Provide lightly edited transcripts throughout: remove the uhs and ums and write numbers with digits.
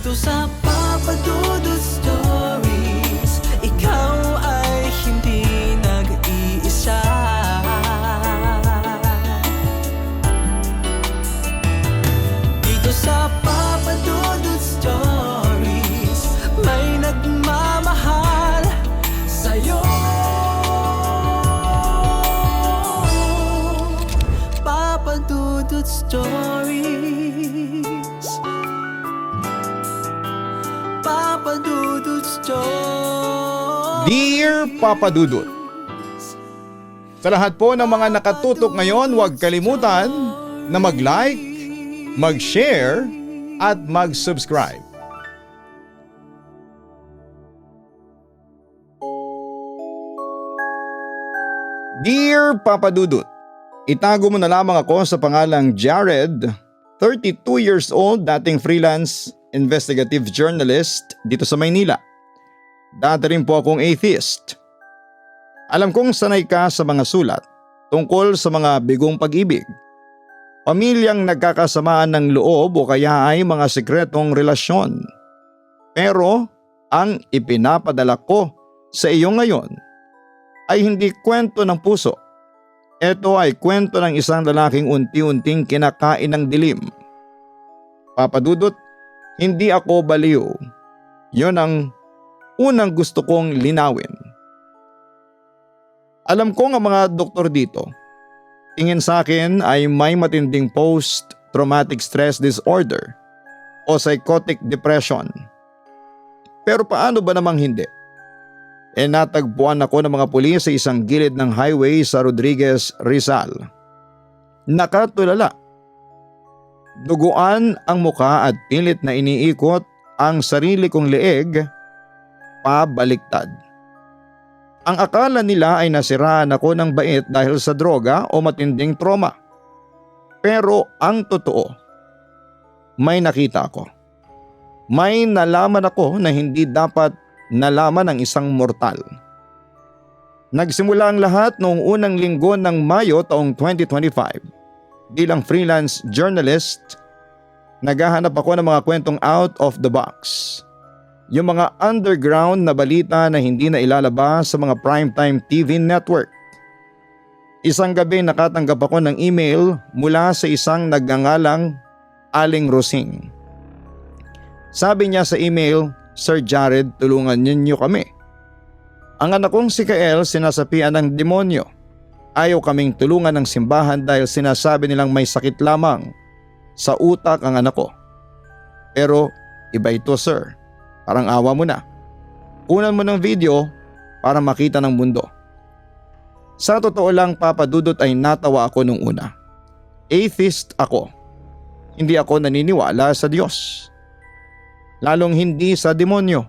Dito sa Papa Dudut Stories, ikaw ay hindi nag-iisa. Dito sa Papa Dudut Stories, may nagmamahal sa'yo. Papa Dudut Stories, Papa Dudut Stories. Dear Papa Dudut, sa lahat po ng mga nakatutok ngayon, huwag kalimutan na mag-like, mag-share at mag-subscribe. Dear Papa Dudut, itago mo na lamang ako sa pangalang Jared, 32 years old, dating freelance investigative journalist dito sa Maynila. Dati rin po akong atheist. Alam kong sanay ka sa mga sulat tungkol sa mga bigong pag-ibig, pamilyang nagkakasamaan ng loob o kaya ay mga sikretong relasyon. Pero ang ipinapadala ko sa iyo ngayon ay hindi kwento ng puso. Ito ay kwento ng isang lalaking unti-unting kinakain ng dilim. Papa Dudut, hindi ako baliw. Yon ang unang gusto kong linawin. Alam ko ang mga doktor dito, tingin sa akin ay may matinding post-traumatic stress disorder o psychotic depression. Pero paano ba namang hindi? Natagpuan ako ng mga pulis sa isang gilid ng highway sa Rodriguez, Rizal. Nakatulala. Duguan ang muka at pilit na iniikot ang sarili kong leeg pabaliktad. Ang akala nila ay nasiraan ako ng bait dahil sa droga o matinding trauma. Pero ang totoo, may nakita ako. May nalaman ako na hindi dapat nalaman ng isang mortal. Nagsimula ang lahat noong unang linggo ng Mayo taong 2025. Bilang freelance journalist, naghahanap ako ng mga kwentong out of the box. Yung mga underground na balita na hindi na ilalabas sa mga primetime TV network. Isang gabi nakatanggap ako ng email mula sa isang nagngangalang Aling Rosing. Sabi niya sa email, "Sir Jared, tulungan ninyo kami. Ang anak kong si Kael sinasapian ng demonyo. Ayaw kaming tulungan ng simbahan dahil sinasabi nilang may sakit lamang sa utak ang anak ko. Pero iba ito, sir. Parang awa mo na. Kunan mo ng video para makita ng mundo." Sa totoo lang, Papa Dudut, ay natawa ako nung una. Atheist ako. Hindi ako naniniwala sa Diyos. Lalong hindi sa demonyo.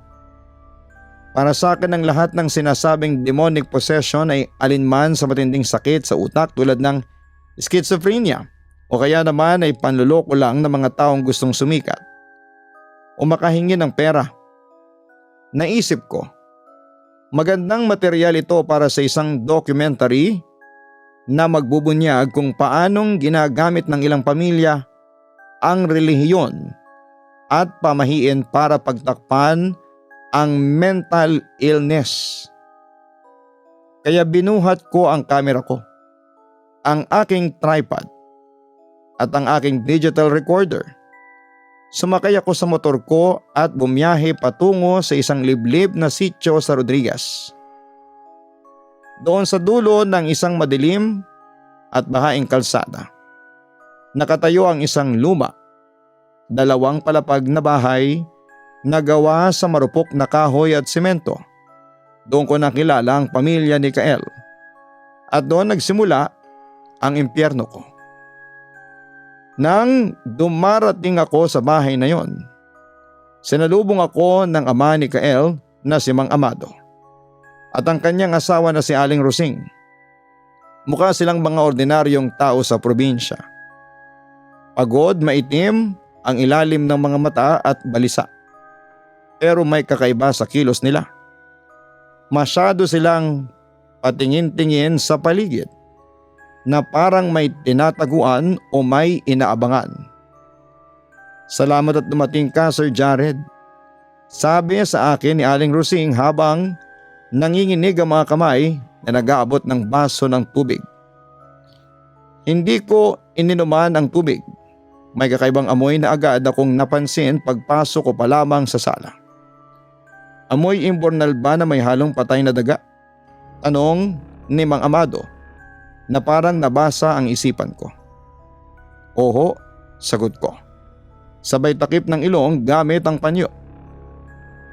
Para sa akin ang lahat ng sinasabing demonic possession ay alinman sa matinding sakit sa utak tulad ng schizophrenia o kaya naman ay panluloko lang ng mga taong gustong sumikat o makahingi ng pera. Naisip ko, magandang material ito para sa isang documentary na magbubunyag kung paanong ginagamit ng ilang pamilya ang relihiyon at pamahiin para pagtakpan ang mental illness. Kaya binuhat ko ang camera ko, ang aking tripod at ang aking digital recorder. Sumakay ako sa motor ko at bumiyahe patungo sa isang liblib na sitio sa Rodriguez. Doon sa dulo ng isang madilim at bahaing kalsada, nakatayo ang isang luma, 2 palapag na bahay na gawa sa marupok na kahoy at semento. Doon ko nakilala ang pamilya ni Kael at doon nagsimula ang impyerno ko. Nang dumarating ako sa bahay na yon, sinalubong ako ng ama ni Kael na si Mang Amado at ang kanyang asawa na si Aling Rosing. Mukha silang mga ordinaryong tao sa probinsya. Pagod, maitim ang ilalim ng mga mata at balisa. Pero may kakaiba sa kilos nila. Masyado silang patingin-tingin sa paligid na parang may tinataguan o may inaabangan. Salamat at dumating ka, Sir Jared. Sabi sa akin ni Aling Rosing habang nanginginig ang mga kamay na nag-aabot ng baso ng tubig. Hindi ko ininuman ang tubig. May kakaibang amoy na agad akong napansin pagpasok ko pa lamang sa sala. Amoy imbornal ba na may halong patay na daga? Tanong ni Mang Amado na parang nabasa ang isipan ko. Oho, sagot ko. Sabay takip ng ilong gamit ang panyo.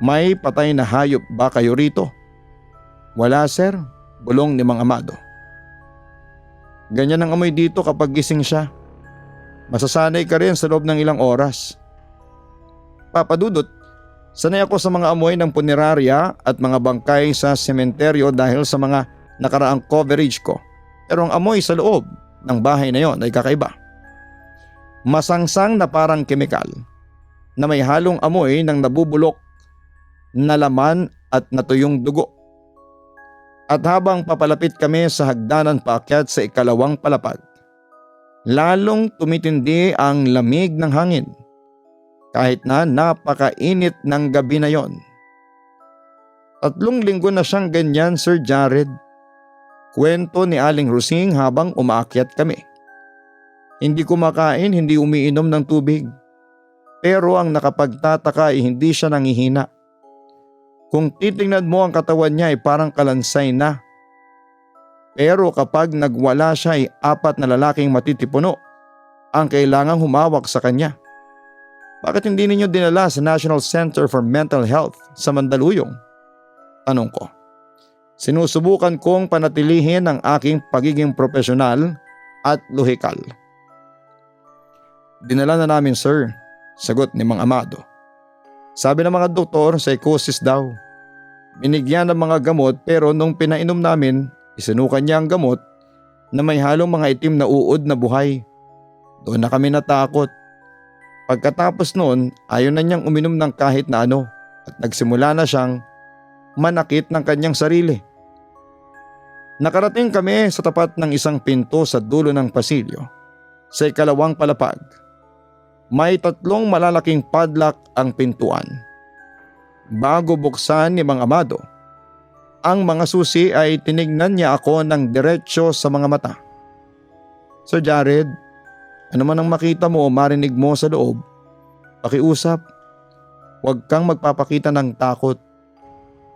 May patay na hayop ba kayo rito? Wala sir, bulong ni Mang Amado. Ganyan ang amoy dito kapag gising siya. Masasanay ka rin sa loob ng ilang oras. Papadudot, sanay ako sa mga amoy ng punerarya at mga bangkay sa sementeryo dahil sa mga nakaraang coverage ko. Pero ang amoy sa loob ng bahay na yon ay kakaiba. Masangsang na parang kemikal na may halong amoy ng nabubulok na laman at natuyong dugo. At habang papalapit kami sa hagdanan paakyat sa ikalawang palapag, lalong tumitindi ang lamig ng hangin kahit na napakainit ng gabi na yon. 3 linggo na siyang ganyan, Sir Jared. Kwento ni Aling Rosing habang umaakyat kami. Hindi kumakain, hindi umiinom ng tubig. Pero ang nakapagtataka ay hindi siya nangihina. Kung titingnan mo ang katawan niya ay parang kalansay na. Pero kapag nagwala siya ay 4 na lalaking matitipuno ang kailangang humawak sa kanya. Bakit hindi ninyo dinala sa National Center for Mental Health sa Mandaluyong? Tanong ko. Sinusubukan kong panatilihin ang aking pagiging profesional at lohikal. Dinala na namin sir, sagot ni Mang Amado. Sabi ng mga doktor, psychosis daw. Binigyan ng mga gamot pero nung pinainom namin, isinukan niya ang gamot na may halong mga itim na uod na buhay. Doon na kami natakot. Pagkatapos noon, ayaw na niyang uminom ng kahit na ano at nagsimula na siyang manakit ng kanyang sarili. Nakarating kami sa tapat ng isang pinto sa dulo ng pasilyo. Sa ikalawang palapag, may 3 malalaking padlock ang pintuan. Bago buksan ni Mang Amado, ang mga susi ay tinignan niya ako ng diretsyo sa mga mata. Sir Jared, ano man ang makita mo o marinig mo sa loob, pakiusap. Huwag kang magpapakita ng takot.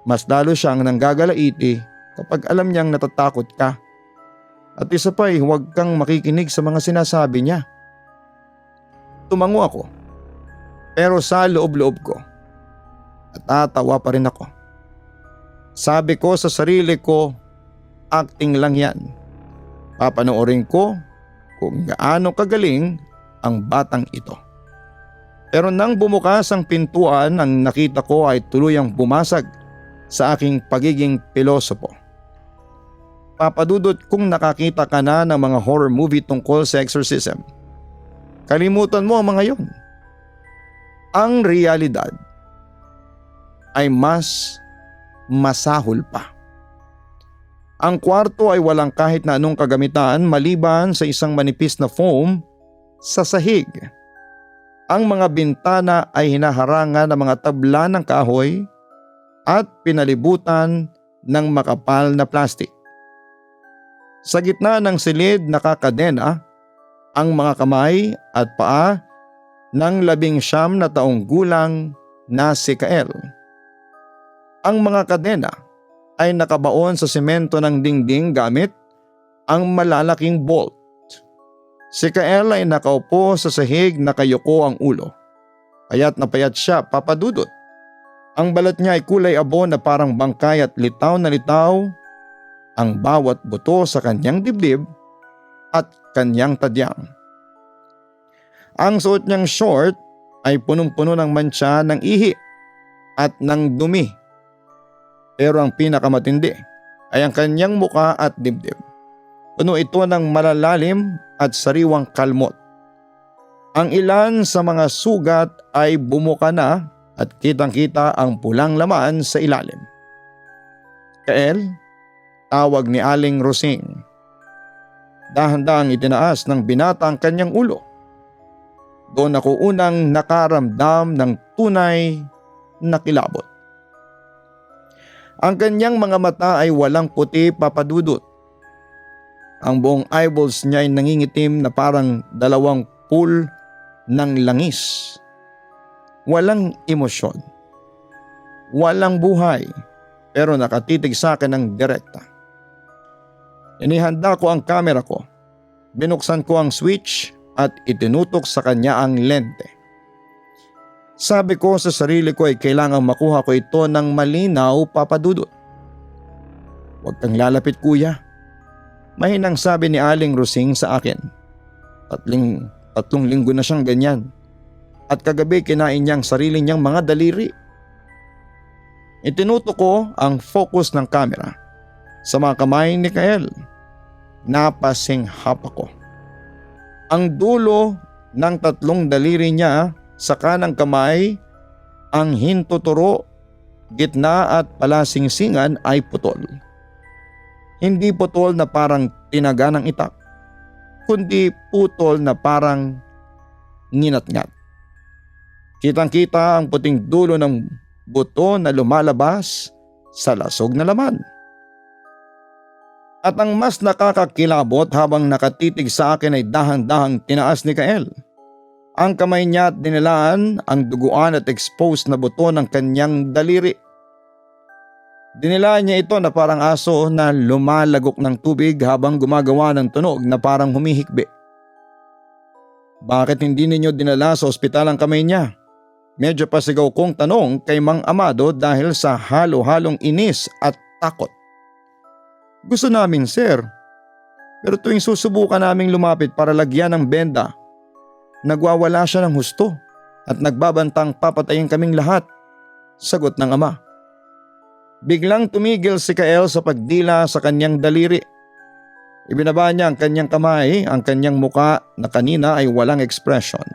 Mas lalo siyang nanggagalaiti kapag alam niyang natatakot ka. At isa pa huwag kang makikinig sa mga sinasabi niya. Tumango ako. Pero sa loob-loob ko, natatawa pa rin ako. Sabi ko sa sarili ko, acting lang yan. Papanoorin ko kung gaano kagaling ang batang ito. Pero nang bumukas ang pintuan, ang nakita ko ay tuluyang bumasag sa aking pagiging pilosopo. Papadudot kung nakakita ka na ng mga horror movie tungkol sa exorcism. Kalimutan mo ang mga yon. Ang realidad ay mas masahol pa. Ang kwarto ay walang kahit na anong kagamitan maliban sa isang manipis na foam sa sahig. Ang mga bintana ay hinaharangan ng mga tabla ng kahoy at pinalibutan ng makapal na plastik. Sa gitna ng silid nakakadena ang mga kamay at paa ng 19 na taong gulang na si Kael. Ang mga kadena ay nakabaon sa semento ng dingding gamit ang malalaking bolt. Si Kael ay nakaupo sa sahig, nakayuko ang ulo. Payat na payat siya, papadudot. Ang balat niya ay kulay abo na parang bangkay at litaw na litaw ang bawat buto sa kanyang dibdib at kanyang tadyang. Ang suot niyang short ay punong-puno ng mantsa ng ihi at ng dumi. Pero ang pinakamatindi ay ang kanyang muka at dibdib. Puno ito ng malalalim at sariwang kalmot. Ang ilan sa mga sugat ay bumuka na at kitang-kita ang pulang laman sa ilalim. Kael, tawag ni Aling Rosing. Dahan-dahang itinaas ng binata ang kanyang ulo. Doon ako unang nakaramdam ng tunay na kilabot. Ang kanyang mga mata ay walang puti, Papa Dudut. Ang buong eyeballs niya ay nangingitim na parang dalawang pool ng langis. Walang emosyon. Walang buhay, pero nakatitig sa akin ng direkta. Inihanda ko ang kamera ko. Binuksan ko ang switch at itinutok sa kanya ang lente. Sabi ko sa sarili ko ay kailangang makuha ko ito ng malinaw, Papa Dudut. Huwag kang lalapit, kuya. Mahinang sabi ni Aling Rosing sa akin. Tatlong linggo na siyang ganyan. At kagabi kinain niyang sarili niyang mga daliri. Itinutok ko ang focus ng camera sa mga kamay ni Kael. Napasinghap ako. Ang dulo ng 3 daliri niya sa kanang kamay, ang hintuturo, gitna at palasingsingan ay putol. Hindi putol na parang tinaga ng itak, kundi putol na parang nginat-ngat. Kitang-kita ang puting dulo ng buto na lumalabas sa lasog na laman. At ang mas nakakakilabot habang nakatitig sa akin ay dahan-dahang tinaas ni Kael. Ang kamay niya at dinilaan ang duguan at exposed na buto ng kanyang daliri. Dinilaan niya ito na parang aso na lumalagok ng tubig habang gumagawa ng tunog na parang humihikbi. Bakit hindi ninyo dinala sa ospital ang kamay niya? Medyo pasigaw kong tanong kay Mang Amado dahil sa halo-halong inis at takot. Gusto namin, sir. Pero tuwing susubukan naming lumapit para lagyan ng benda, nagwawala siya ng husto at nagbabantang papatayin kaming lahat. Sagot ng ama. Biglang tumigil si Kael sa pagdila sa kanyang daliri. Ibinaba niya ang kanyang kamay, ang kanyang muka na kanina ay walang ekspresyon.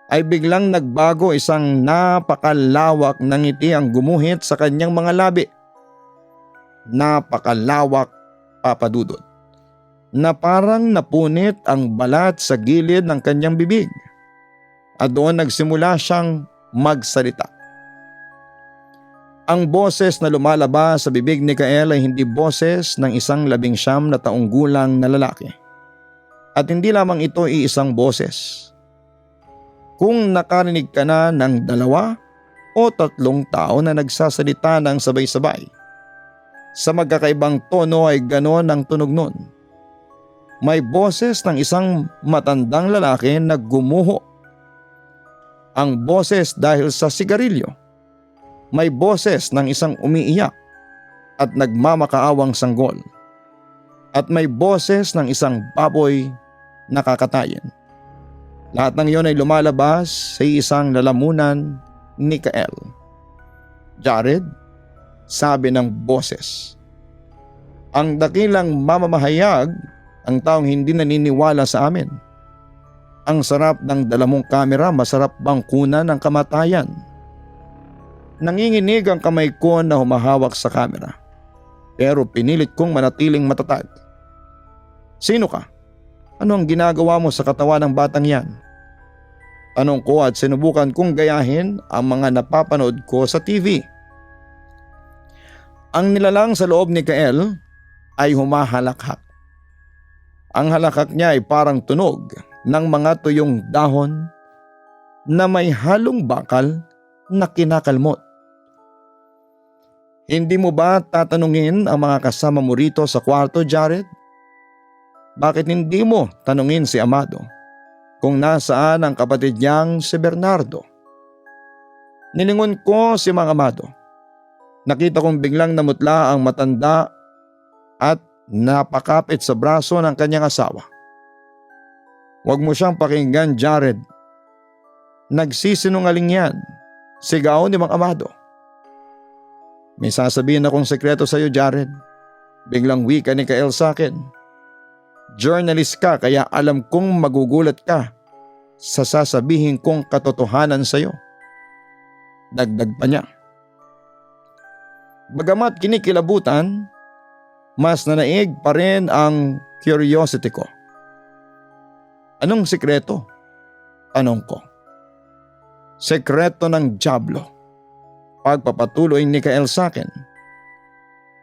Ay biglang nagbago, isang napakalawak na ngiti ang gumuhit sa kanyang mga labi. Napakalawak, Papa Dudut, na parang napunit ang balat sa gilid ng kanyang bibig. At doon nagsimula siyang magsalita. Ang boses na lumalabas sa bibig ni Kael ay hindi boses ng isang 19 na taong gulang na lalaki. At hindi lamang ito iisang boses. Kung nakarinig ka na ng 2 o 3 tao na nagsasalita ng sabay-sabay, sa magkakaibang tono ay ganon ang tunog nun. May boses ng isang matandang lalaki na gumuho. Ang boses dahil sa sigarilyo. May boses ng isang umiiyak at nagmamakaawang sanggol. At may boses ng isang baboy na kakatayin. Lahat ng iyon ay lumalabas sa isang lalamunan ni Kael. Jared, sabi ng boses. Ang dakilang mamamahayag, ang taong hindi naniniwala sa amin. Ang sarap ng dala mong kamera, masarap bang kunan ng kamatayan? Nanginginig ang kamay ko na humahawak sa kamera. Pero pinilit kong manatiling matatag. Sino ka? Ano ang ginagawa mo sa katawan ng batang yan? Tanong ko at sinubukan kong gayahin ang mga napapanood ko sa TV. Ang nilalang sa loob ni Kael ay humahalakhak. Ang halakhak niya ay parang tunog ng mga tuyong dahon na may halong bakal na kinakalmot. Hindi mo ba tatanungin ang mga kasama mo rito sa kwarto, Jared? Bakit hindi mo tanungin si Amado kung nasaan ang kapatid niyang si Bernardo? Nilingon ko si Mang Amado. Nakita kong biglang namutla ang matanda at napakapit sa braso ng kanyang asawa. Huwag mo siyang pakinggan, Jared. Nagsisinungaling yan. Sigaw ni Mang Amado. May sasabihin akong sekreto sa iyo, Jared. Biglang wika ni Kael sa akin. Journalist ka kaya alam kong magugulat ka sa sasabihin kong katotohanan sa iyo. Dagdag pa niya. Bagamat kinikilabutan, mas nanaig pa rin ang curiosity ko. Anong sikreto? Tanong ko. Sekreto ng dyablo. Pagpapatuloy ni Kael sa akin.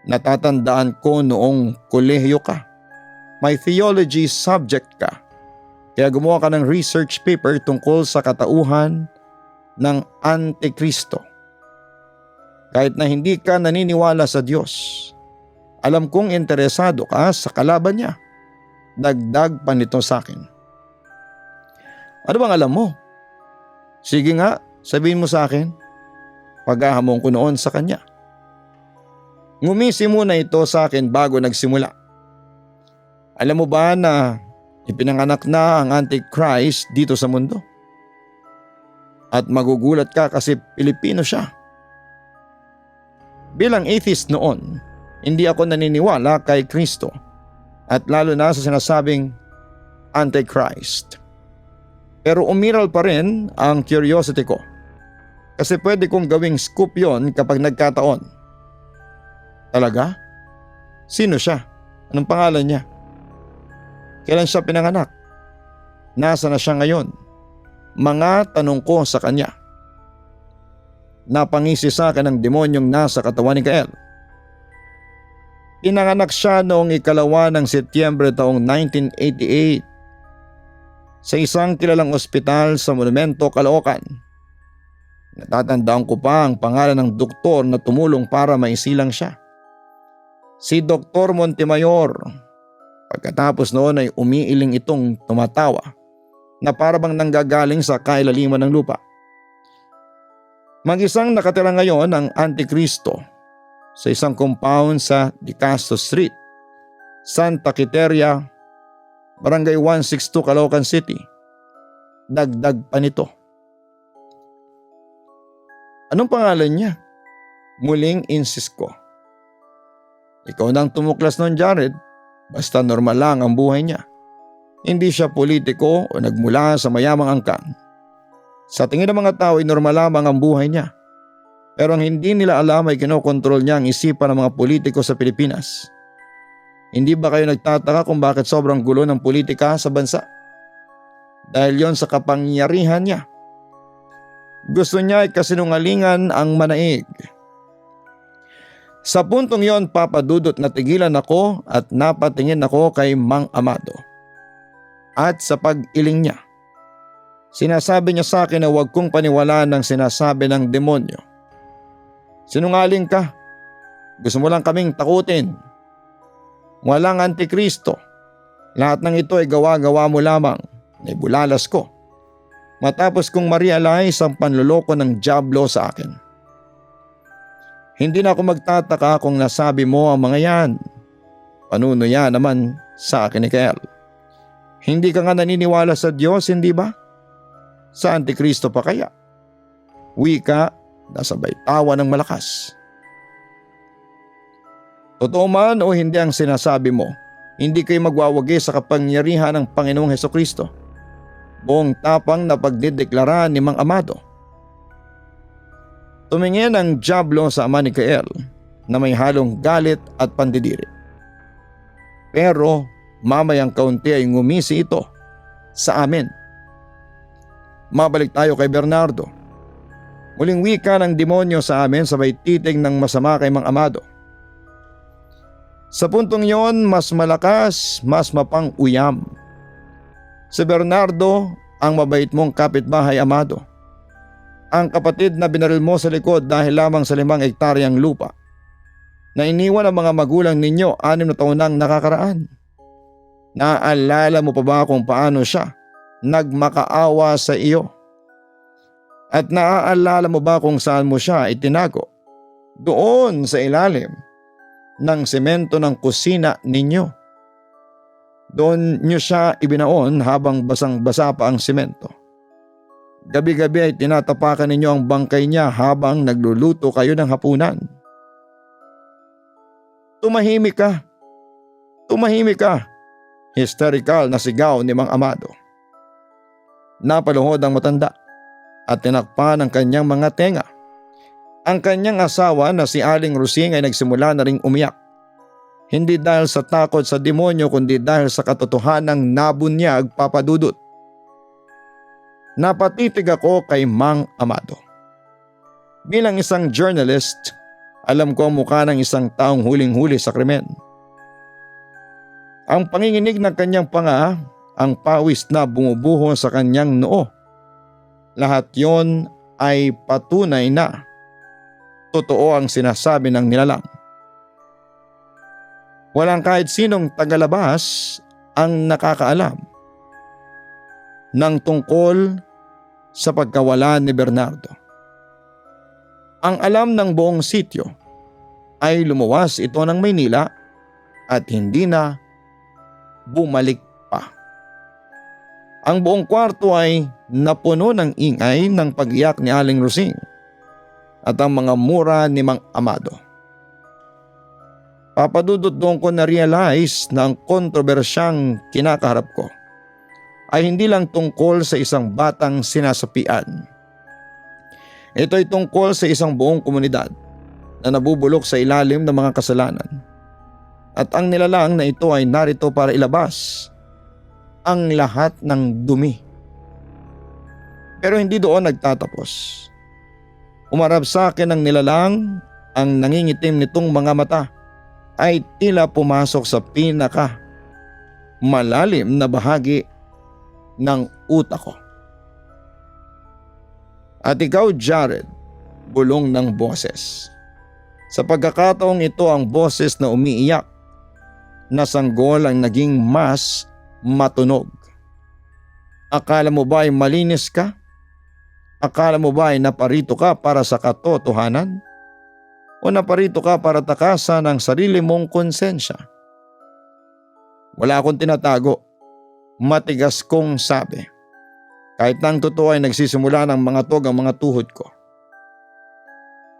Natatandaan ko noong kolehiyo ka. May theology subject ka. Kaya gumawa ka ng research paper tungkol sa katauhan ng Antikristo. Kahit na hindi ka naniniwala sa Diyos, alam kong interesado ka sa kalaban niya. Dagdag pa nito sa akin. Ano bang alam mo? Sige nga, sabihin mo sa akin. Paghahamon ko noon sa kanya. Ngumisi muna ito sa akin bago nagsimula. Alam mo ba na ipinanganak na ang Antichrist dito sa mundo? At magugulat ka kasi Pilipino siya. Bilang atheist noon, hindi ako naniniwala kay Kristo at lalo na sa sinasabing Antichrist. Pero umiral pa rin ang curiosity ko kasi pwede kong gawing scoop yon kapag nagkataon. Talaga? Sino siya? Anong pangalan niya? Kailan siya pinanganak? Nasaan na siya ngayon? Mga tanong ko sa kanya. Napangisi sa akin ng demonyong nasa katawan ni Kael. Pinanganak siya noong 2 ng Setyembre taong 1988 sa isang kilalang ospital sa Monumento, Caloocan. Natatandaan ko pa ang pangalan ng doktor na tumulong para maisilang siya. Si Dr. Montemayor. Pagkatapos noon ay umiiling itong tumatawa na parabang nanggagaling sa kailaliman ng lupa. Mag-isang nakatira ngayon ang Antikristo sa isang compound sa De Castro Street, Santa Quiteria, Barangay 162, Caloocan City. Dagdag pa nito. Anong pangalan niya? Muling insist ko. Ikaw nang tumuklas nun, Jared. Basta normal lang ang buhay niya. Hindi siya politiko o nagmula sa mayamang angkan. Sa tingin ng mga tao ay normal lamang ang buhay niya. Pero ang hindi nila alam ay kinokontrol niya ang isipan ng mga politiko sa Pilipinas. Hindi ba kayo nagtataka kung bakit sobrang gulo ng politika sa bansa? Dahil yon sa kapangyarihan niya. Gusto niya ay kasinungalingan ang manaig. Sa puntong yon, Papa Dudut, natigilan ako at napatingin ako kay Mang Amado. At sa pag-iling niya, sinasabi niya sa akin na huwag kong paniwalaan ng sinasabi ng demonyo. Sinungaling ka. Gusto mo lang kaming takutin. Walang Antikristo. Lahat ng ito ay gawa-gawa mo lamang. Naibulalas ko. Matapos kong ma-realize ang panloloko ng dyablo sa akin. Hindi na ako magtataka kung nasabi mo ang mga yan. Panunuya naman sa akin ni Kael. Hindi ka nga naniniwala sa Diyos, hindi ba? Sa Antikristo pa kaya? Wika, nasa baitawan ng malakas. Totoo man o hindi ang sinasabi mo, hindi kayo magwawagi sa kapangyarihan ng Panginoong Hesukristo. Buong tapang na pagdideklara ni Mang Amado. Tumingin ang dyablo sa ama ni Kael na may halong galit at pandidiri. Pero mamayang kaunti ay ngumisi ito sa amin. Mabalik tayo kay Bernardo. Muling wika ng demonyo sa amin sabay titig ng masama kay Mang Amado. Sa puntong yon, mas malakas, mas mapang-uyam. Si Bernardo, ang mabait mong kapitbahay, Amado. Ang kapatid na binaril mo sa likod dahil lamang sa 5 hektaryang lupa na iniwan ang mga magulang ninyo 6 na taon nang nakakaraan. Naaalala mo pa ba kung paano siya nagmakaawa sa iyo? At naaalala mo ba kung saan mo siya itinago? Doon sa ilalim ng semento ng kusina ninyo. Doon niyo siya ibinaon habang basang-basa pa ang semento. Gabi-gabi ay tinatapakan ninyo ang bangkay niya habang nagluluto kayo ng hapunan. Tumahimik ka! Tumahimik ka! Hysterical na sigaw ni Mang Amado. Napaluhod ang matanda at tinakpan ang kanyang mga tenga. Ang kanyang asawa na si Aling Rusing ay nagsimula na ring umiyak. Hindi dahil sa takot sa demonyo kundi dahil sa katotohanang nabunyag, Papa Dudut. Napatitig ako kay Mang Amado. Bilang isang journalist, alam ko ang mukha ng isang taong huling-huli sa krimen. Ang panginginig ng kanyang panga, ang pawis na bumubuho sa kanyang noo. Lahat yon ay patunay na totoo ang sinasabi ng nilalang. Walang kahit sinong tagalabas ang nakakaalam ng tungkol sa pagkawala ni Bernardo. Ang alam ng buong sityo ay lumuwas ito ng Maynila at hindi na bumalik pa. Ang buong kwarto ay napuno ng ingay ng pag-iyak ni Aling Rosing at ang mga mura ni Mang Amado. Papadudot doon ko na-realize na ang kontrobersyang kinakaharap ko ay hindi lang tungkol sa isang batang sinasapian. Ito ay tungkol sa isang buong komunidad na nabubulok sa ilalim ng mga kasalanan. At ang nilalang na ito ay narito para ilabas ang lahat ng dumi. Pero hindi doon nagtatapos. Umarap sa akin ang nilalang, ang nangingitim nitong mga mata ay tila pumasok sa pinaka malalim na bahagi ng utak ko. At ikaw, Jared, bulong ng boses. Sa pagkakataong ito, ang boses na umiiyak na sanggol ang naging mas matunog. Akala mo ba ay malinis ka? Akala mo ba ay naparito ka para sa katotohanan? O naparito ka para takasan ang sarili mong konsensya? Wala akong tinatago. Matigas kong sabi. Kahit na ang totoo ay nagsisimula ng mga tog ang mga tuhod ko.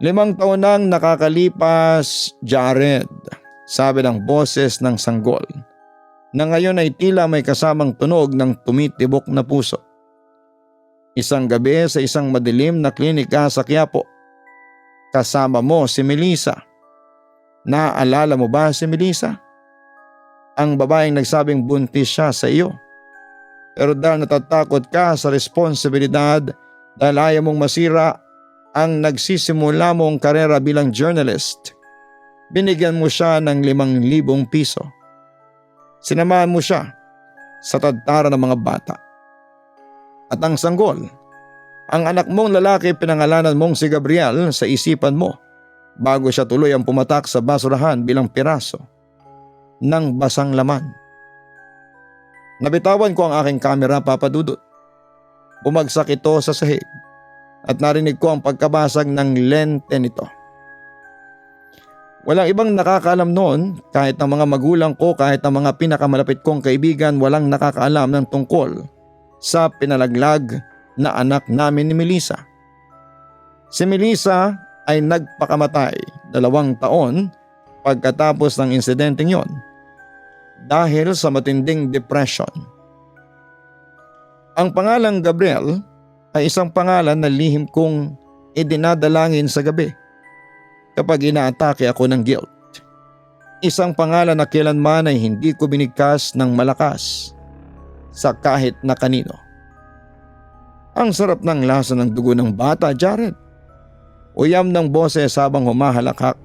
5 taon nang nakakalipas, Jared, sabi ng boses ng sanggol, na ngayon ay tila may kasamang tunog ng tumitibok na puso. Isang gabi sa isang madilim na klinika sa Quiapo. Kasama mo si Melissa. Naaalala mo ba si Melissa? Ang babaeng nagsabing buntis siya sa iyo. Pero dahil natatakot ka sa responsibilidad dahil ayaw mong masira ang nagsisimula mong karera bilang journalist, binigyan mo siya ng 5,000 piso. Sinamahan mo siya sa tadtara ng mga bata. At ang sanggol, ang anak mong lalaki pinangalanan mong si Gabriel sa isipan mo bago siya tuloy ang pumatak sa basurahan bilang piraso ng basang laman. Nabitawan ko ang aking kamera, Papa Dudut. Bumagsak ito sa sahig at narinig ko ang pagkabasag ng lente nito. Walang ibang nakakaalam noon, kahit ang mga magulang ko, kahit ang mga pinakamalapit kong kaibigan, walang nakakaalam ng tungkol sa pinalaglag na anak namin ni Melissa. Si Melissa ay nagpakamatay 2 taon pagkatapos ng insidenteng yon dahil sa matinding depression. Ang pangalang Gabriel ay isang pangalan na lihim kong idinadalangin sa gabi kapag inaatake ako ng guilt. Isang pangalan na kailanman ay hindi ko binigkas ng malakas sa kahit na kanino. Ang sarap ng lasa ng dugo ng bata, Jared. Uyam ng boses habang humahalakhak.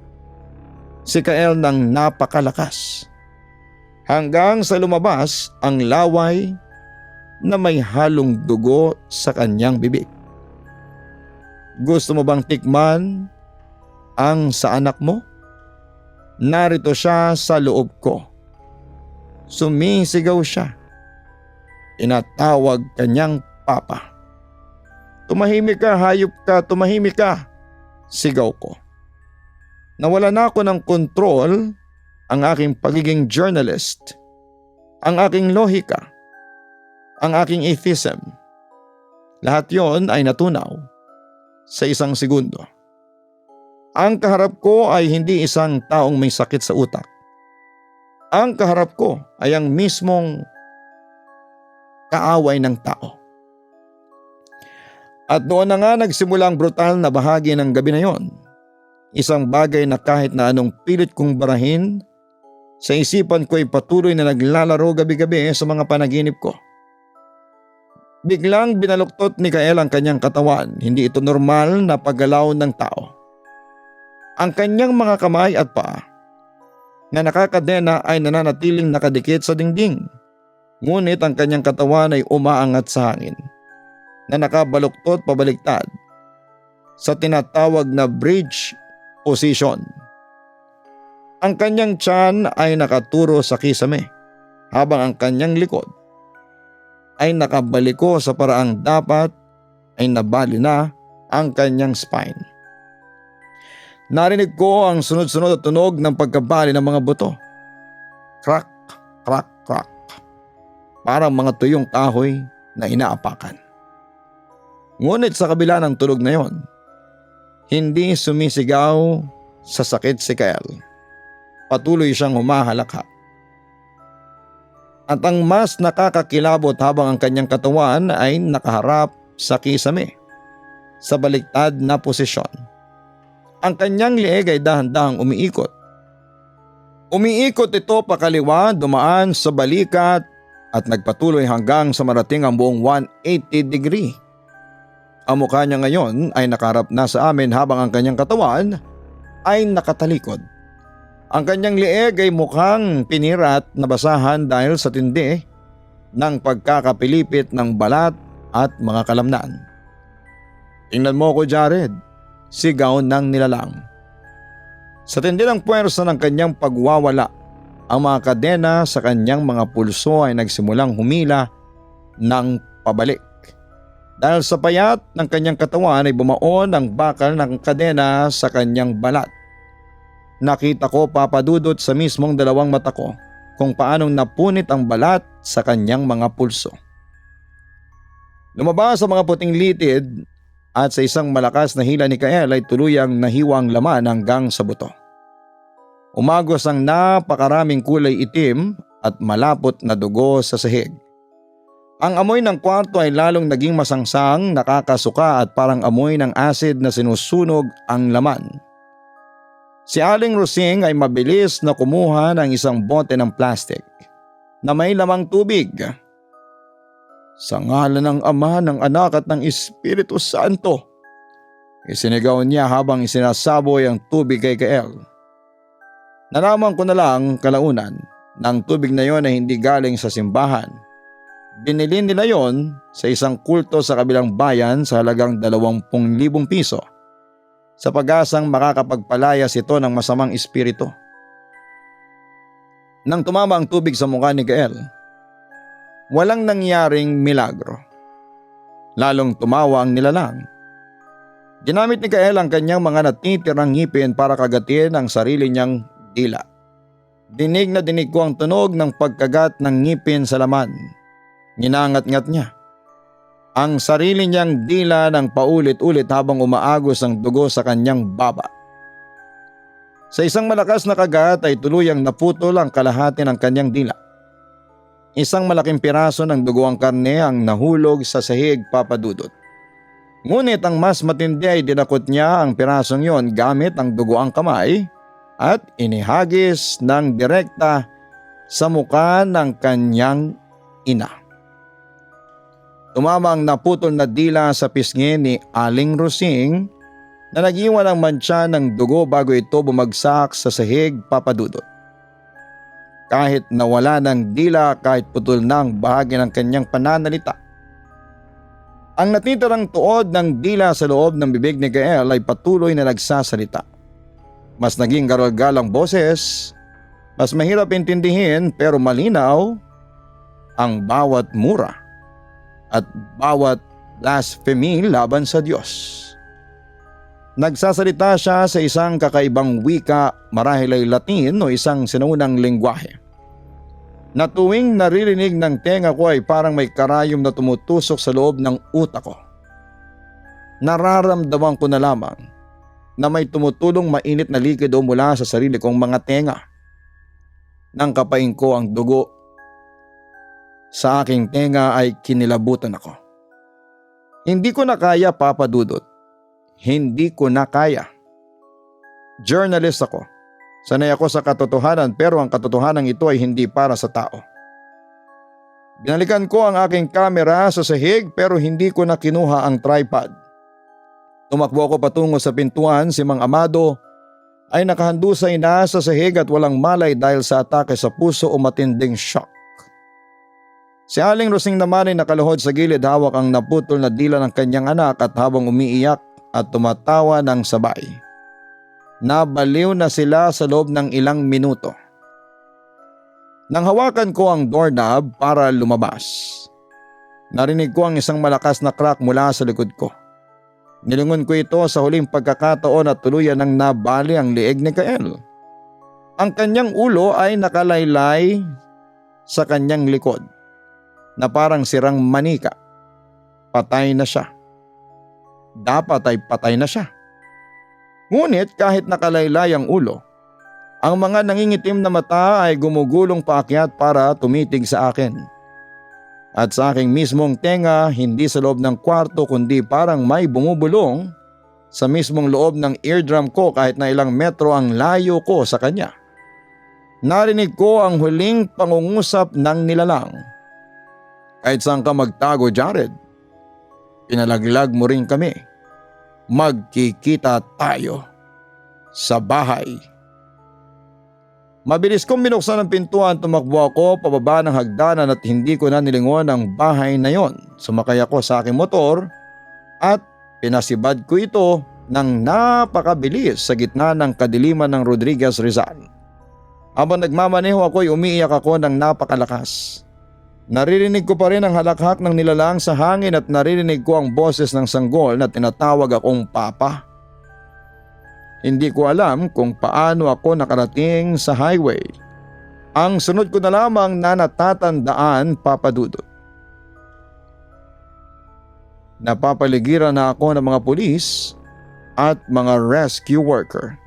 Si Kael ng napakalakas. Hanggang sa lumabas ang laway na may halong dugo sa kanyang bibig. Gusto mo bang tikman ang sa anak mo? Narito siya sa loob ko. Sumisigaw siya. Inatawag kanyang papa. Tumahimik ka, hayop ka, tumahimik ka, sigaw ko. Nawala na ako ng kontrol, ang aking pagiging journalist, ang aking lohika, ang aking atheism. Lahat yon ay natunaw sa 1 segundo. Ang kaharap ko ay hindi isang taong may sakit sa utak. Ang kaharap ko ay ang mismong kaaway ng tao. At noon na nga nagsimula ang brutal na bahagi ng gabi na yon. Isang bagay na kahit na anong pilit kong barahin, sa isipan ko ay patuloy na naglalaro gabi-gabi sa mga panaginip ko. Biglang binaluktot ni Kael ang kanyang katawan. Hindi ito normal na paggalaw ng tao. Ang kanyang mga kamay at paa na nakakadena ay nananatiling nakadikit sa dingding. Ngunit ang kanyang katawan ay umaangat sa hangin na nakabaluktot pabaliktad sa tinatawag na bridge position. Ang kanyang tiyan ay nakaturo sa kisame habang ang kanyang likod ay nakabaliko sa paraang dapat ay nabali na ang kanyang spine. Narinig ko ang sunod-sunod na tunog ng pagkabali ng mga buto. Crack, crack, crack. Parang mga tuyong kahoy na inaapakan. Ngunit sa kabila ng tunog na yon, hindi sumisigaw sa sakit si Kael. Patuloy siyang humahalakha. At ang mas nakakakilabot habang ang kanyang katawan ay nakaharap sa kisame sa baliktad na posisyon. Ang kanyang leeg ay dahan-dahang umiikot. Umiikot ito pakaliwa, dumaan sa balikat at nagpatuloy hanggang sa marating ang buong 180 degree. Ang mukha niya ngayon ay nakaharap na sa amin habang ang kanyang katawan ay nakatalikod. Ang kanyang leeg ay mukhang pinirat na basahan dahil sa tindi ng pagkakapilipit ng balat at mga kalamnan. "Tingnan mo ko, Jared," sigaw ng nilalang. Sa tindi ng puwersa ng kanyang pagwawala, ang mga kadena sa kanyang mga pulso ay nagsimulang humila ng pabalik. Dahil sa payat ng kanyang katawan ay bumaon ang bakal ng kadena sa kanyang balat. Nakita ko, Papa Dudut, sa mismong dalawang mata ko kung paanong napunit ang balat sa kanyang mga pulso. Lumabas sa mga puting litid at sa isang malakas na hila ni Kael ay tuluyang nahiwang laman hanggang sa buto. Umagos ang napakaraming kulay itim at malapot na dugo sa sahig. Ang amoy ng kwarto ay lalong naging masangsang, nakakasuka at parang amoy ng acid na sinusunog ang laman. Si Aling Rosing ay mabilis na kumuha ng isang bote ng plastic na may lamang tubig. "Sa ngalan ng Ama, ng Anak at ng Espiritu Santo," isinigaw niya habang isinasaboy ang tubig kay Kael. Nalaman ko na lang kalaunan na ang tubig na yon ay hindi galing sa simbahan. Binili nila yon sa isang kulto sa kabilang bayan sa halagang 20,000 piso sa pag-asang makakapagpalayas ito ng masamang espiritu. Nang tumama ang tubig sa mukha ni Kael, walang nangyaring milagro. Lalong tumawa ang nilalang. Ginamit ni Kael ang kanyang mga natitirang ngipin para kagatin ang sarili niyang dila. Dinig na dinig ko ang tunog ng pagkagat ng ngipin sa laman. Ginangat-ngat niya ang sarili niyang dila ng paulit-ulit habang umaagos ang dugo sa kanyang baba. Sa isang malakas na kagat ay tuluyang naputol ang kalahati ng kanyang dila. Isang malaking piraso ng dugo ang karne ang nahulog sa sahig, Papa Dudut. Ngunit ang mas matindi ay dinakot niya ang pirasong yon gamit ang dugo ang kamay at inihagis ng direkta sa mukha ng kanyang ina. Tumama ang naputol na dila sa pisngi ni Aling Rosing na nag-iwan ng mantsa ng dugo bago ito bumagsak sa sahig, Papa Dudut. Kahit nawala ng dila, kahit putol na ang bahagi ng kanyang pananalita, ang natitirang tuod ng dila sa loob ng bibig ni Kael ay patuloy na nagsasalita. Mas naging garalgal ang boses, mas mahirap intindihin pero malinaw ang bawat mura at bawat blasphemy laban sa Diyos. Nagsasalita siya sa isang kakaibang wika, marahil ay Latin o isang sinaunang lengguwahe, na tuwing naririnig ng tenga ko ay parang may karayom na tumutusok sa loob ng utak ko. Nararamdaman ko na lamang na may tumutulong mainit na likido mula sa sarili kong mga tenga. Nang kapain ko ang dugo sa aking tenga ay kinilabutan ako. Hindi ko na kaya, Papa Dudut. Hindi ko na kaya. Journalist ako. Sanay ako sa katotohanan pero ang katotohanan ito ay hindi para sa tao. Binalikan ko ang aking kamera sa sahig pero hindi ko na kinuha ang tripod. Tumakbo ako patungo sa pintuan. Si Mang Amado ay nakahandusay na sa sahig at walang malay dahil sa atake sa puso o matinding shock. Si Aling Rosing naman ay nakaluhod sa gilid, hawak ang naputol na dila ng kanyang anak at habang umiiyak at tumatawa ng sabay. Nabaliw na sila sa loob ng ilang minuto. Nang hawakan ko ang doorknob para lumabas, narinig ko ang isang malakas na crack mula sa likod ko. Nilingon ko ito sa huling pagkakataon at tuluyan ng nabali ang leeg ni Kael. Ang kanyang ulo ay nakalaylay sa kanyang likod na parang sirang manika. Patay na siya. Dapat ay patay na siya. Ngunit kahit nakalaylay ang ulo, ang mga nangingitim na mata ay gumugulong paakyat para tumitig sa akin. At sa aking mismong tenga, hindi sa loob ng kwarto kundi parang may bumubulong sa mismong loob ng eardrum ko kahit na ilang metro ang layo ko sa kanya. Narinig ko ang huling pangungusap ng nilalang. Kahit saan ka magtago, Jared, pinalaglag mo rin kami. Magkikita tayo sa bahay. Mabilis kong binuksan ang pintuan, tumakbo ako pababa ng hagdanan at hindi ko na nilingon ang bahay na yon. Sumakay ako sa aking motor at pinasibad ko ito ng napakabilis sa gitna ng kadiliman ng Rodriguez Rizal. Habang nagmamaneho ako'y umiiyak ako ng napakalakas. Naririnig ko pa rin ang halakhak ng nilalang sa hangin at naririnig ko ang boses ng sanggol na tinatawag akong Papa. Hindi ko alam kung paano ako nakarating sa highway. Ang sunod ko na lamang na natatandaan, Papa Dudut. Napapaligiran na ako ng mga pulis at mga rescue worker.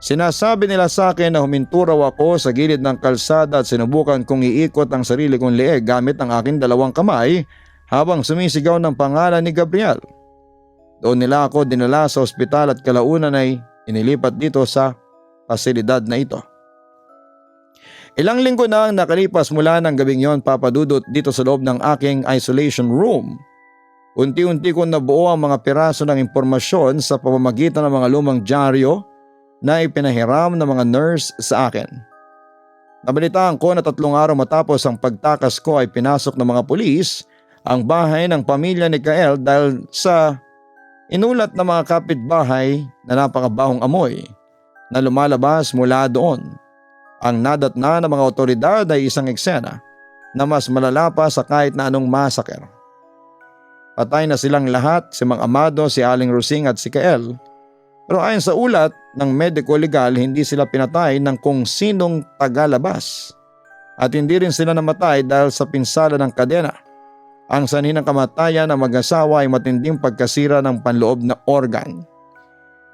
Sinasabi nila sa akin na huminto raw ako sa gilid ng kalsada at sinubukan kong iikot ang sarili kong leeg gamit ang aking dalawang kamay habang sumisigaw ng pangalan ni Gabriel. Doon nila ako dinala sa ospital at kalaunan ay inilipat dito sa pasilidad na ito. Ilang linggo na ang nakalipas mula ng gabing yon, Papa Dudut, dito sa loob ng aking isolation room. Unti-unti kong nabuo ang mga piraso ng impormasyon sa pamamagitan ng mga lumang dyaryo na ipinahiram ng mga nurse sa akin. Nabalitaan ko na 3 araw matapos ang pagtakas ko ay pinasok ng mga pulis ang bahay ng pamilya ni Kael dahil sa inulat ng mga kapitbahay na napakabahong amoy na lumalabas mula doon. Ang nadatna ng mga otoridad ay isang eksena na mas malala pa sa kahit na anong massacre. Patay na silang lahat, si Mang Amado, si Aling Rosing at si Kael. Pero ayon sa ulat ng medico legal, hindi sila pinatay ng kung sinong tagalabas at hindi rin sila namatay dahil sa pinsala ng kadena. Ang sanhi ng kamatayan ng mag-asawa ay matinding pagkasira ng panloob na organ.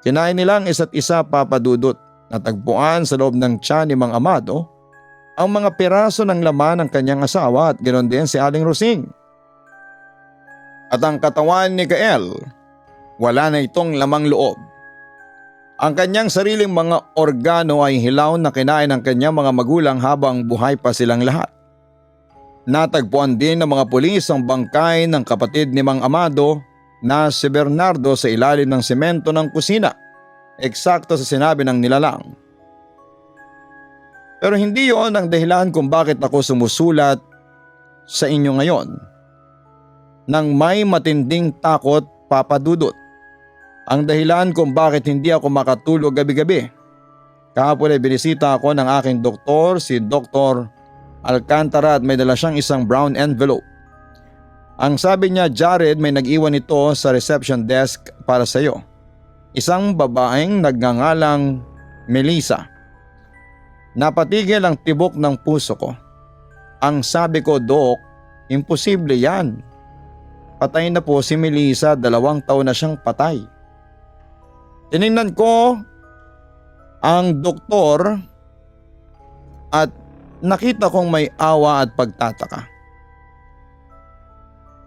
Kinain nila ang isa't isa, Papa Dudut. Natagpuan sa loob ng tiyan ni Mang Amado ang mga piraso ng laman ng kanyang asawa at ganoon din si Aling Rosing. At ang katawan ni Kael, wala na itong lamang loob. Ang kanyang sariling mga organo ay hilaw na kinain ng kanyang mga magulang habang buhay pa silang lahat. Natagpuan din ng mga pulis ang bangkay ng kapatid ni Mang Amado na si Bernardo sa ilalim ng semento ng kusina, eksakto sa sinabi ng nilalang. Pero hindi yon ang dahilan kung bakit ako sumusulat sa inyo ngayon. Nang may matinding takot, Papa Dudut. Ang dahilan kung bakit hindi ako makatulog gabi-gabi. Kahapon ay binisita ako ng aking doktor, si Dr. Alcantara, at may dala siyang isang brown envelope. Ang sabi niya, Jared, may nag-iwan ito sa reception desk para sa iyo. Isang babaeng nagngangalang Melissa. Napatigil ang tibok ng puso ko. Ang sabi ko, Dok, imposible yan. Patay na po si Melissa, 2 taon na siyang patay. Tinignan ko ang doktor at nakita kong may awa at pagtataka.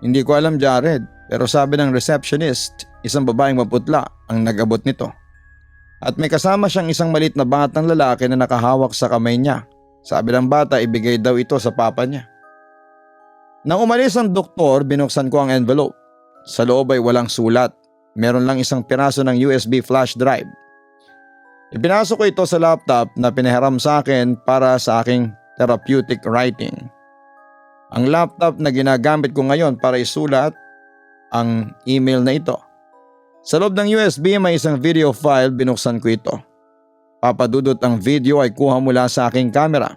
Hindi ko alam, Jared, pero sabi ng receptionist, isang babaeng maputla ang nag-abot nito. At may kasama siyang isang maliit na batang lalaki na nakahawak sa kamay niya. Sabi ng bata, ibigay daw ito sa papa niya. Nang umalis ang doktor, binuksan ko ang envelope. Sa loob ay walang sulat. Meron lang isang piraso ng USB flash drive. Ipinasok ko ito sa laptop na pinahiram sa akin para sa aking therapeutic writing. Ang laptop na ginagamit ko ngayon para isulat ang email na ito. Sa loob ng USB may isang video file, binuksan ko ito. Papadudot ang video ay kuha mula sa aking camera.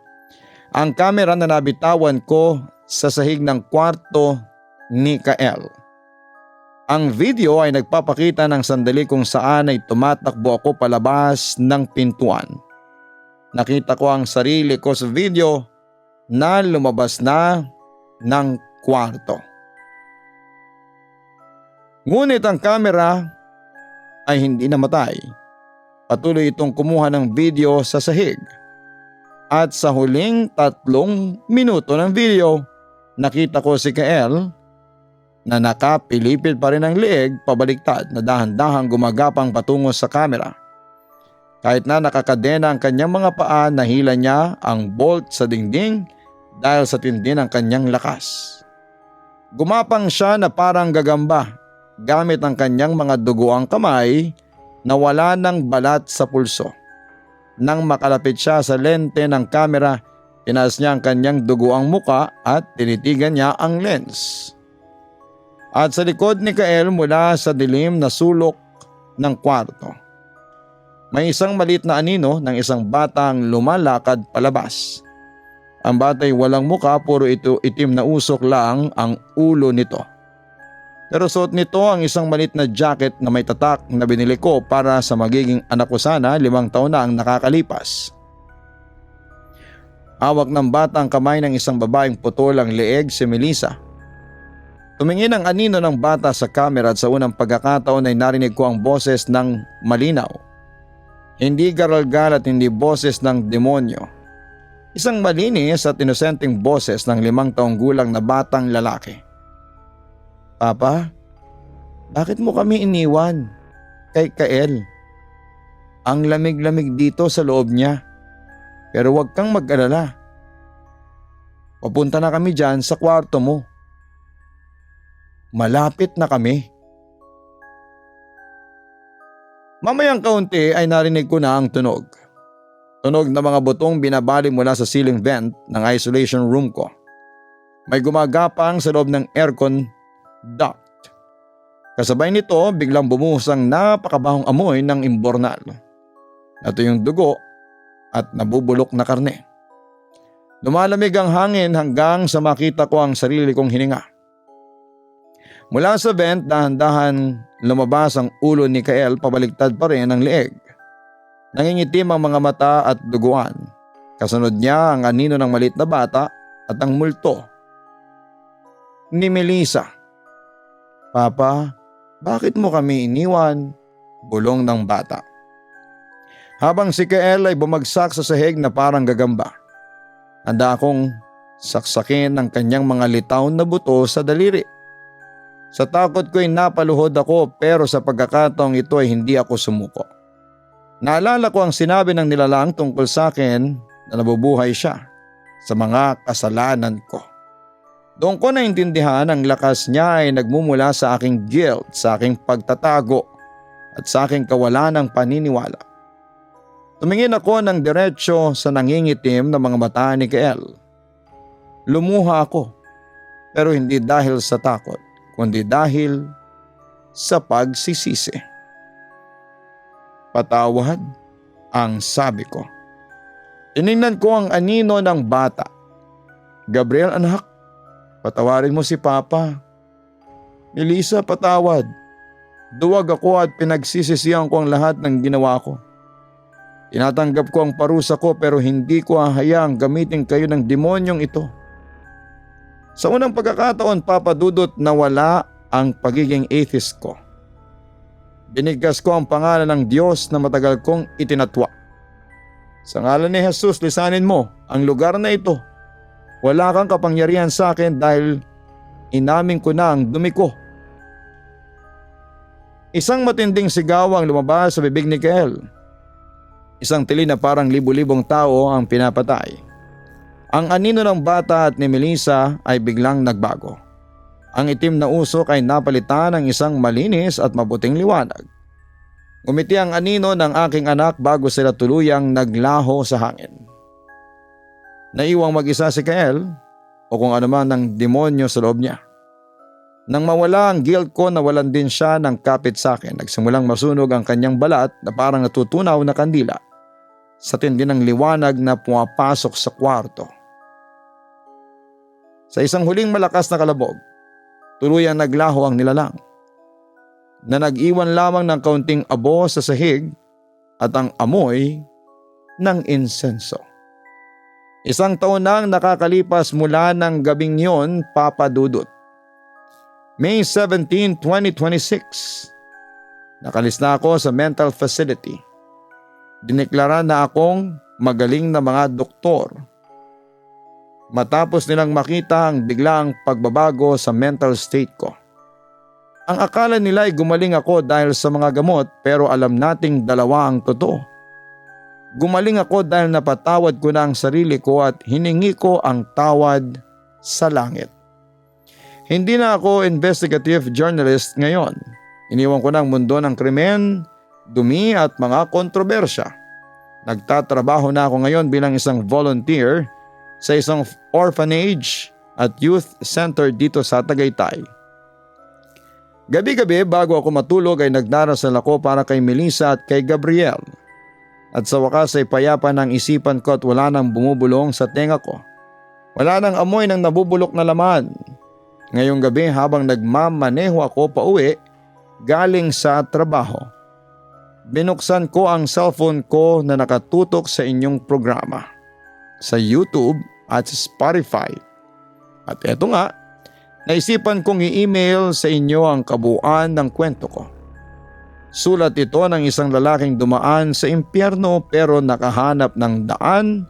Ang camera na nabitawan ko sa sahig ng kwarto ni Kael. Ang video ay nagpapakita ng sandali kung saan ay tumatakbo ako palabas ng pintuan. Nakita ko ang sarili ko sa video na lumabas na ng kwarto. Ngunit ang kamera ay hindi namatay. Patuloy itong kumuha ng video sa sahig. At sa huling 3 minuto ng video, nakita ko si Kael na nakapilipid pa rin ang leeg pabaliktad na dahan-dahang gumagapang patungo sa kamera. Kahit na nakakadena ang kanyang mga paa, nahila niya ang bolt sa dingding dahil sa tindi ng kanyang lakas. Gumapang siya na parang gagamba gamit ang kanyang mga dugoang kamay na wala ng balat sa pulso. Nang makalapit siya sa lente ng kamera, tinaas niya ang kanyang dugoang muka at tinitigan niya ang lens. At sa likod ni Kael mula sa dilim na sulok ng kwarto, may isang maliit na anino ng isang batang lumalakad palabas. Ang bata ay walang muka, puro ito itim na usok lang ang ulo nito. Pero suot nito ang isang maliit na jacket na may tatak na binili ko para sa magiging anak ko sana, 5 taon na ang nakakalipas. Hawak ng bata ang kamay ng isang babaeng putol ang leeg, si Melissa. Tumingin ang anino ng bata sa camera at sa unang pagkakataon ay narinig ko ang boses ng malinaw. Hindi garalgal at hindi boses ng demonyo. Isang malinis at inosenteng boses ng 5 taong gulang na batang lalaki. Papa, bakit mo kami iniwan? Kay Kael. Ang lamig-lamig dito sa loob niya. Pero huwag kang mag-alala. Papunta na kami dyan sa kwarto mo. Malapit na kami. Mamayang kaunti ay narinig ko na ang tunog. Tunog na mga butong binabali mula sa ceiling vent ng isolation room ko. May gumagapang sa loob ng aircon duct. Kasabay nito biglang bumuhos ang napakabahong amoy ng imbornal. Ito yung dugo at nabubulok na karne. Lumalamig ang hangin hanggang sa makita ko ang sarili kong hininga. Mula sa vent, dahan-dahan lumabas ang ulo ni Kael, pabaliktad pa rin ang leeg. Nangingitim ang mga mata at duguan. Kasunod niya ang anino ng maliit na bata at ang multo ni Melissa. Papa, bakit mo kami iniwan? Bulong ng bata. Habang si Kael ay bumagsak sa sahig na parang gagamba. Handa akong saksakin ang kanyang mga litaw na buto sa daliri. Sa takot ko ay napaluhod ako, pero sa pagkakataong ito ay hindi ako sumuko. Naalala ko ang sinabi ng nilalang tungkol sa akin na nabubuhay siya sa mga kasalanan ko. Doon ko naintindihan ang lakas niya ay nagmumula sa aking guilt, sa aking pagtatago at sa aking kawalan ng paniniwala. Tumingin ako ng diretsyo sa nangingitim na mga mata ni Kael. Lumuha ako, pero hindi dahil sa takot, kundi dahil sa pagsisisi. Patawad, ang sabi ko. Tiningnan ko ang anino ng bata. Gabriel, anak, patawarin mo si Papa. Melissa, patawad. Duwag ako at pinagsisisihan ko ang lahat ng ginawa ko. Tinatanggap ko ang parusa ko, pero hindi ko hahayaang gamitin kayo ng demonyong ito. Sa unang pagkakataon, Papa Dudut, nawala ang pagiging atheist ko. Binigkas ko ang pangalan ng Diyos na matagal kong itinatwa. Sa ngalan ni Jesus, lisanin mo ang lugar na ito. Wala kang kapangyarihan sa akin dahil inamin ko na ang dumi ko. Isang matinding sigaw ang lumabas sa bibig ni Kael. Isang tili na parang libu-libong tao ang pinapatay. Ang anino ng bata at ni Melissa ay biglang nagbago. Ang itim na usok ay napalitan ng isang malinis at mabuting liwanag. Ngumiti ang anino ng aking anak bago sila tuluyang naglaho sa hangin. Naiwang mag-isa si Kael o kung ano man ng demonyo sa loob niya. Nang mawala ang guilt ko, nawalan din siya ng kapit sa akin. Nagsimulang masunog ang kanyang balat na parang natutunaw na kandila sa tindi ng liwanag na pumapasok sa kwarto. Sa isang huling malakas na kalabog, tuluyang naglaho ang nilalang na nag-iwan lamang ng kaunting abo sa sahig at ang amoy ng insenso. Isang taon nang nakakalipas mula ng gabing yon, Papa Dudut. May 17, 2026. Nakalis na ako sa mental facility. Dineklara na akong magaling na mga doktor. Matapos nilang makita ang biglaang pagbabago sa mental state ko. Ang akala nila ay gumaling ako dahil sa mga gamot, pero alam nating dalawa ang totoo. Gumaling ako dahil napatawad ko na ang sarili ko at hiningi ko ang tawad sa langit. Hindi na ako investigative journalist ngayon. Iniwan ko na ang mundo ng krimen, dumi at mga kontrobersya. Nagtatrabaho na ako ngayon bilang isang volunteer sa isang orphanage at youth center dito sa Tagaytay. Gabi-gabi bago ako matulog ay nagdarasal ako para kay Melissa at kay Gabriel. At sa wakas ay payapa ng isipan ko at wala nang bumubulong sa tenga ko. Wala nang amoy ng nabubulok na laman. Ngayong gabi habang nagmamaneho ako pauwi galing sa trabaho, binuksan ko ang cellphone ko na nakatutok sa inyong programa sa YouTube at Spotify. At eto nga, naisipan kong i-email sa inyo ang kabuuan ng kwento ko. Sulat ito ng isang lalaking dumaan sa impyerno pero nakahanap ng daan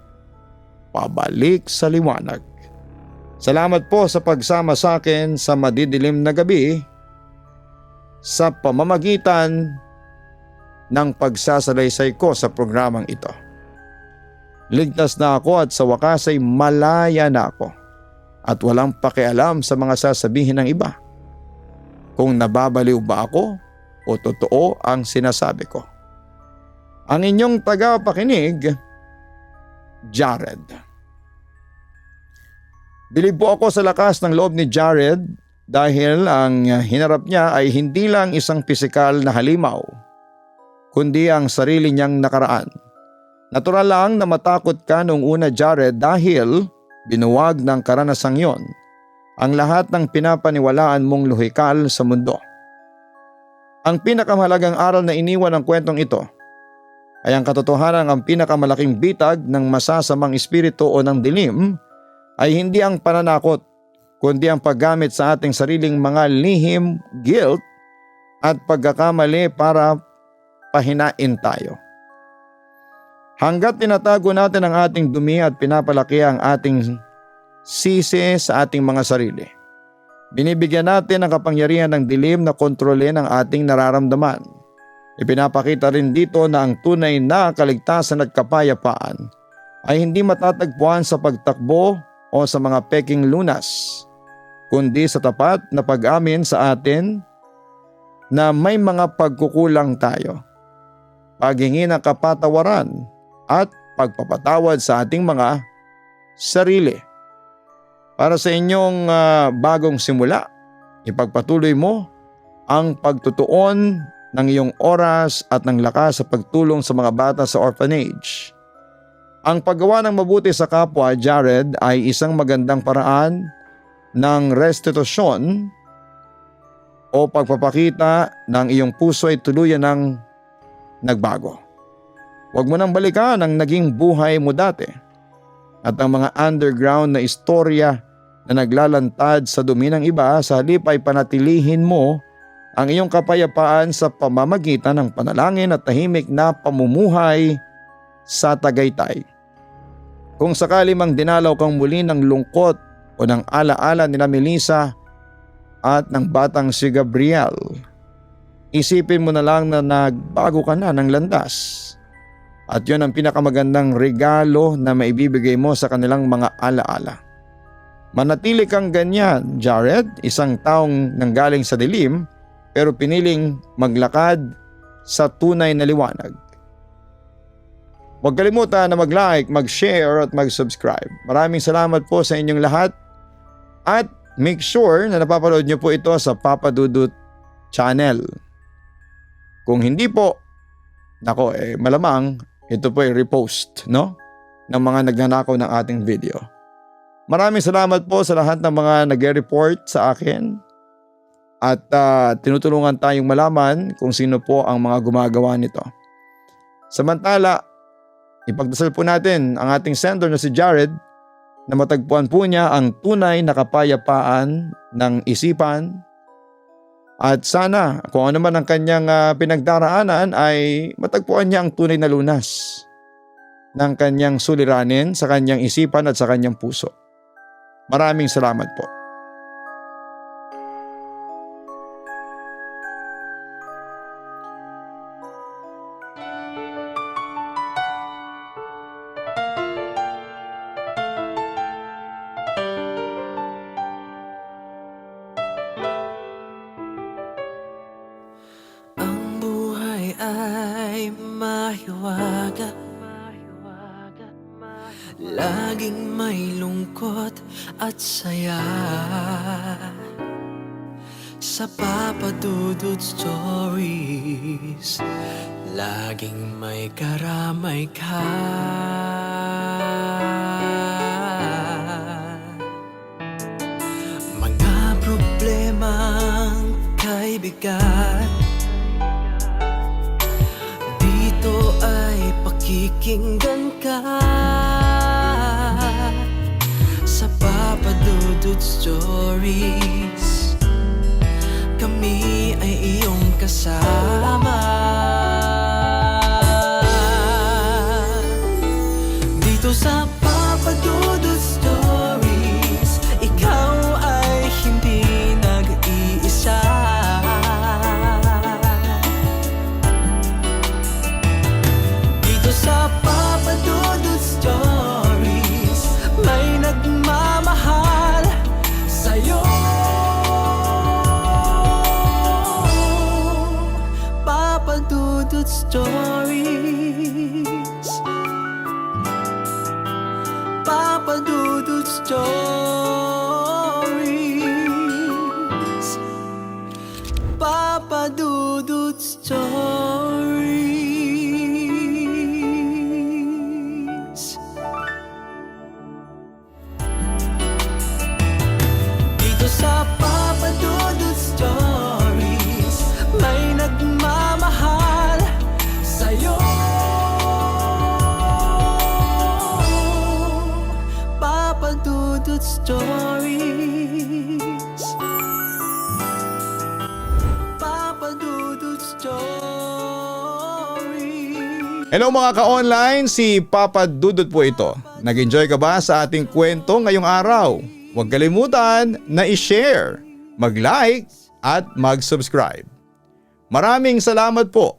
pabalik sa liwanag. Salamat po sa pagsama sa akin sa madidilim na gabi sa pamamagitan ng pagsasalaysay ko sa programang ito. Ligtas na ako at sa wakas ay malaya na ako at walang pakialam sa mga sasabihin ng iba. Kung nababaliw ba ako o totoo ang sinasabi ko. Ang inyong tagapakinig, Jared. Bilib po ako sa lakas ng loob ni Jared dahil ang hinarap niya ay hindi lang isang pisikal na halimaw, kundi ang sarili niyang nakaraan. Natural lang na matakot ka noong una, Jared, dahil binuwag ng karanasang yon ang lahat ng pinapaniwalaan mong lohikal sa mundo. Ang pinakamahalagang aral na iniwan ng kwentong ito ay ang katotohanan ang pinakamalaking bitag ng masasamang espiritu o ng dilim ay hindi ang pananakot, kundi ang paggamit sa ating sariling mga lihim, guilt at pagkakamali para pahinain tayo. Hanggat tinatago natin ang ating dumi at pinapalaki ang ating sisi sa ating mga sarili, binibigyan natin ang kapangyarihan ng dilim na kontrolin ang ating nararamdaman. Ipinapakita rin dito na ang tunay na kaligtasan at kapayapaan ay hindi matatagpuan sa pagtakbo o sa mga peking lunas, kundi sa tapat na pag-amin sa atin na may mga pagkukulang tayo, paghingi ng kapatawaran at pagpapatawad sa ating mga sarili. Para sa inyong bagong simula, ipagpatuloy mo ang pagtutuon ng iyong oras at ng lakas sa pagtulong sa mga bata sa orphanage. Ang paggawa ng mabuti sa kapwa, Jared, ay isang magandang paraan ng restitusyon o pagpapakita ng iyong puso ay tuluyan ng nagbago. Huwag mo nang balikan ang naging buhay mo dati at ang mga underground na istorya na naglalantad sa dumi ng iba. Sa halip ay panatilihin mo ang iyong kapayapaan sa pamamagitan ng panalangin at tahimik na pamumuhay sa Tagaytay. Kung sakali mang dinalaw kang muli ng lungkot o ng alaala ni Melissa at ng batang si Gabriel, isipin mo na lang na nagbago ka na ng landas. At yun ang pinakamagandang regalo na maibibigay mo sa kanilang mga alaala. Manatili kang ganyan, Jared, isang taong nanggaling sa dilim pero piniling maglakad sa tunay na liwanag. Huwag kalimutan na mag-like, mag-share at mag-subscribe. Maraming salamat po sa inyong lahat at make sure na napapanood nyo po ito sa Papa Dudut channel. Kung hindi po, malamang ito po ay repost, no? Ng mga nagnanakaw ng ating video. Maraming salamat po sa lahat ng mga nag-report sa akin. At tinutulungan tayong malaman kung sino po ang mga gumagawa nito. Samantala, ipagdasal po natin ang ating sender na si Jared na matagpuan po niya ang tunay na kapayapaan ng isipan. At sana kung ano man ang kanyang pinagdaraanan ay matagpuan niya ang tunay na lunas ng kanyang suliranin sa kanyang isipan at sa kanyang puso. Maraming salamat po. Ang buhay ay mahiwaga, laging may lungkot at saya. Sa Papa Dudut Stories, laging may karamay ka. Mga problemang kay bigat, dito ay pakikinggan ka. Sa Papa Dudut Stories, kami ay iyong kasama. Dito sa Papa Dudut Stories, ikaw ay hindi nag-iisa. Dito sa Papa Dudut Stories, may nagmamahal sa'yo. Papa Dudut Stories, Papa Dudut Stories, Papa Dudut Stories. Dito sa Papa Dudut Stories, may nagmamahal sa'yo. Papa Dudut Stories, Papa Dudut Stories. Hello mga ka-online, si Papa Dudut po ito. Nag-enjoy ka ba sa ating kwento ngayong araw? Huwag kalimutan na i-share, mag-like at mag-subscribe. Maraming salamat po.